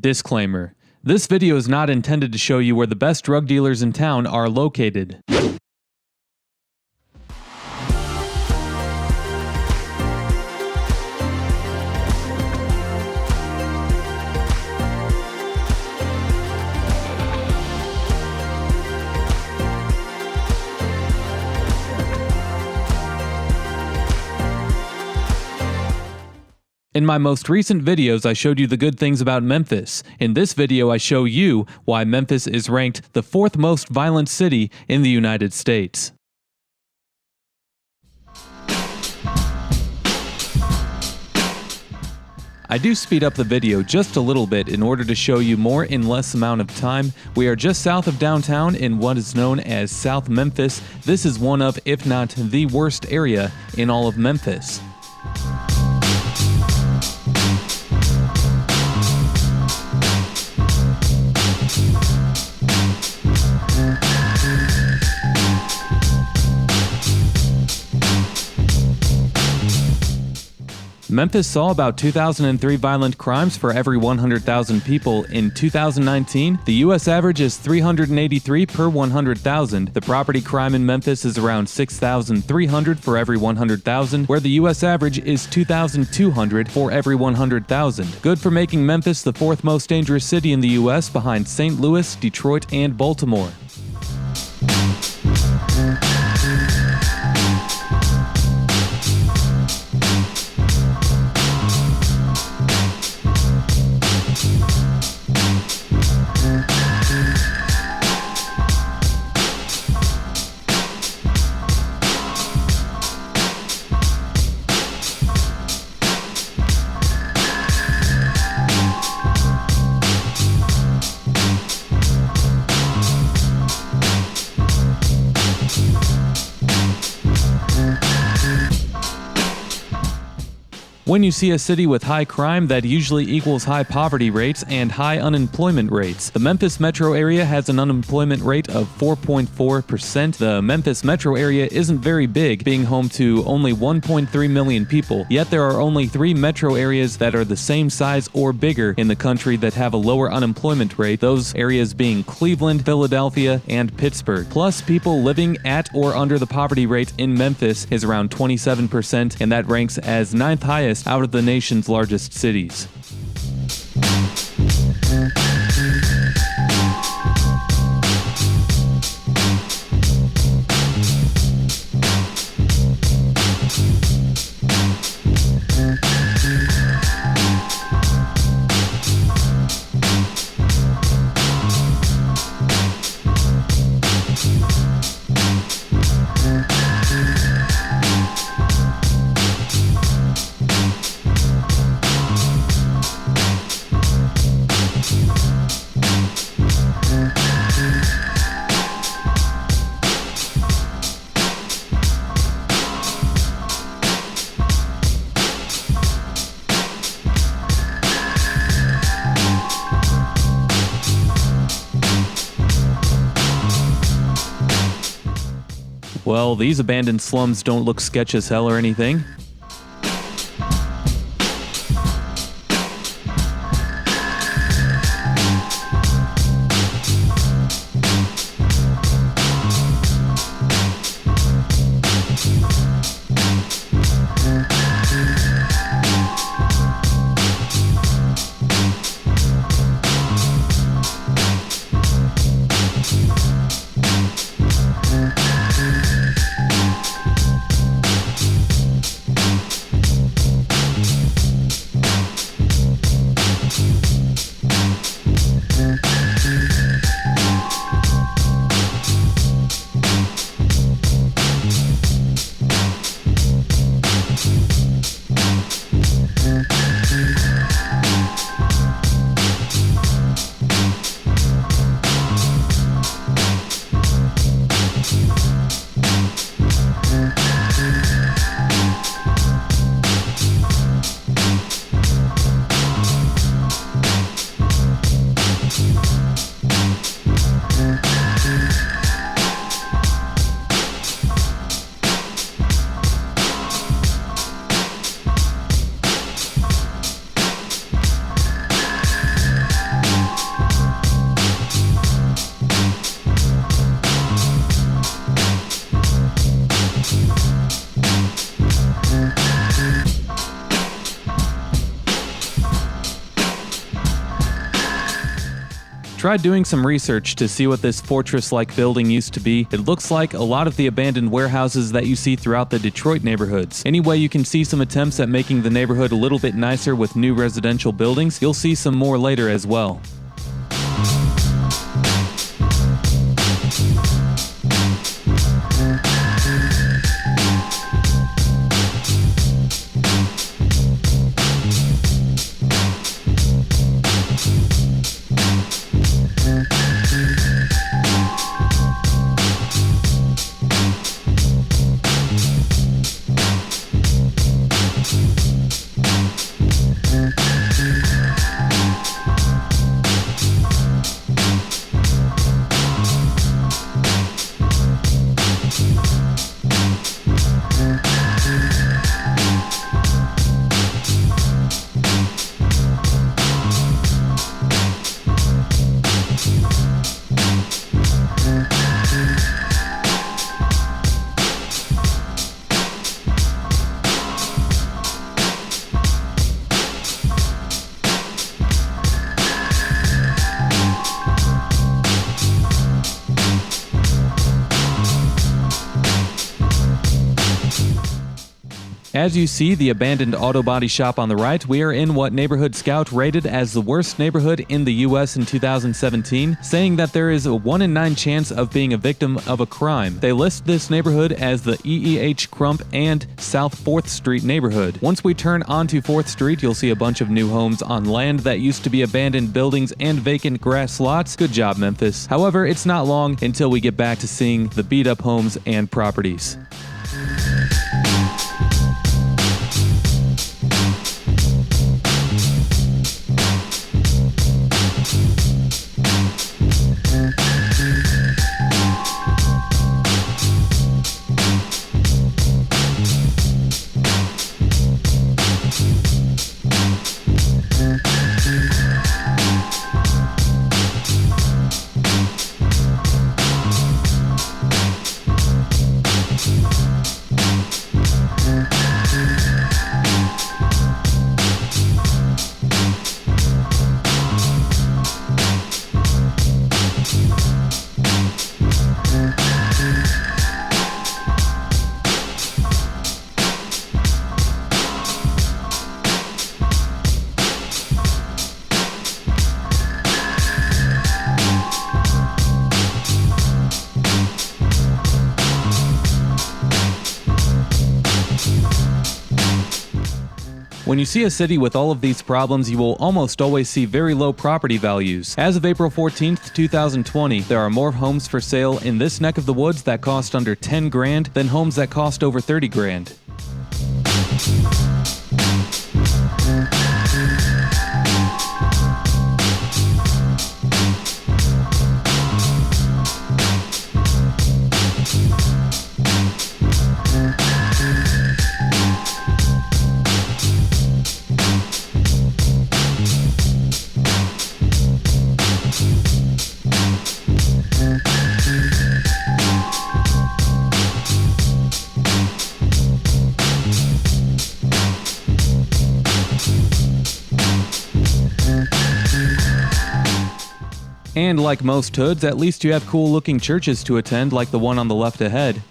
Disclaimer: this video is not intended to show you where the best drug dealers in town are located. In my most recent videos, I showed you the good things about Memphis. In this video, I show you why Memphis is ranked the 4th most violent city in the United States. I do speed up the video just a little bit in order to show you more in less amount of time. We are just south of downtown in what is known as South Memphis. This is one of, if not the worst area in all of Memphis. Memphis saw about 2,003 violent crimes for every 100,000 people. In 2019, the U.S. average is 383 per 100,000. The property crime in Memphis is around 6,300 for every 100,000, where the U.S. average is 2,200 for every 100,000. Good for making Memphis the 4th most dangerous city in the U.S. behind St. Louis, Detroit, and Baltimore. When you see a city with high crime, that usually equals high poverty rates and high unemployment rates. The Memphis metro area has an unemployment rate of 4.4%. The Memphis metro area isn't very big, being home to only 1.3 million people, yet there are only 3 metro areas that are the same size or bigger in the country that have a lower unemployment rate, those areas being Cleveland, Philadelphia, and Pittsburgh. Plus, people living at or under the poverty rate in Memphis is around 27%, and that ranks as 9th highest out of the nation's largest cities. Well, these abandoned slums don't look sketch as hell or anything. Try doing some research to see what this fortress-like building used to be. It looks like a lot of the abandoned warehouses that you see throughout the Detroit neighborhoods. Anyway, you can see some attempts at making the neighborhood a little bit nicer with new residential buildings. You'll see some more later as well. As you see the abandoned auto body shop on the right, we are in what Neighborhood Scout rated as the worst neighborhood in the US in 2017, saying that there is a 1 in 9 chance of being a victim of a crime. They list this neighborhood as the EEH Crump and South 4th Street neighborhood. Once we turn onto 4th Street, you'll see a bunch of new homes on land that used to be abandoned buildings and vacant grass lots. Good job, Memphis. However, it's not long until we get back to seeing the beat-up homes and properties. When you see a city with all of these problems, you will almost always see very low property values. As of April 14th, 2020, there are more homes for sale in this neck of the woods that cost under 10 grand than homes that cost over 30 grand. And like most hoods, at least you have cool-looking churches to attend, like the one on the left ahead.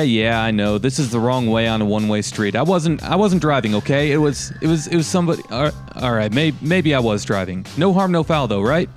Yeah, I know. This is the wrong way on a one-way street. I wasn't driving, okay? It was somebody. All right, maybe I was driving. No harm, no foul, though, right?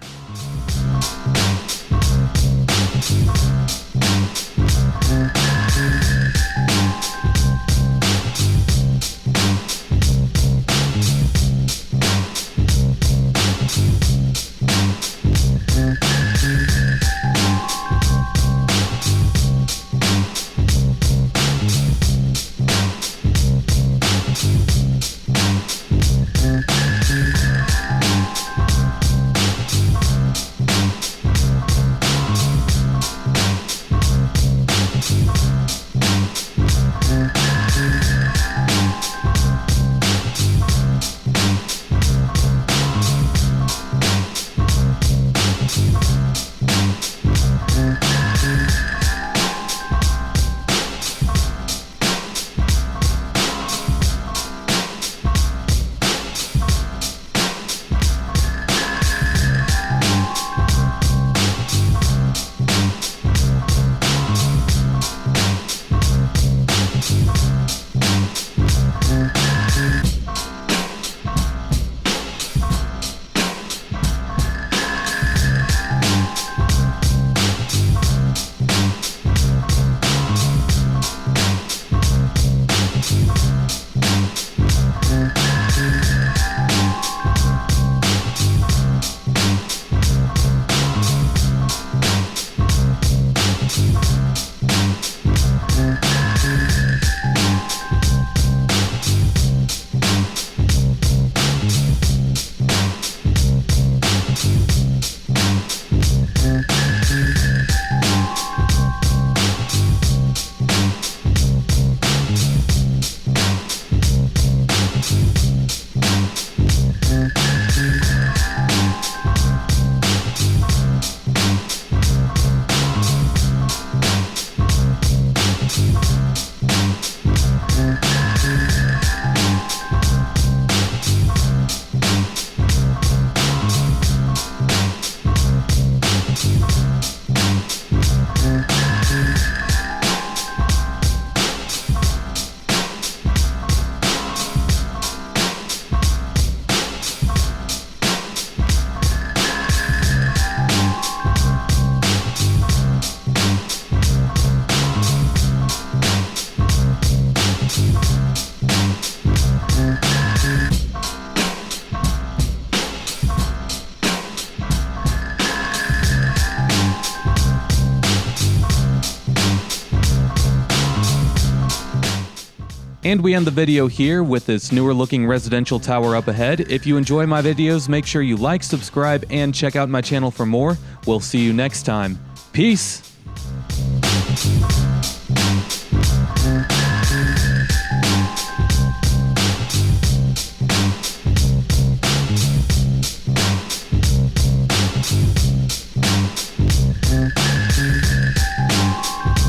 And we end the video here with this newer looking residential tower up ahead. If you enjoy my videos, make sure you like, subscribe, and check out my channel for more. We'll see you next time. Peace!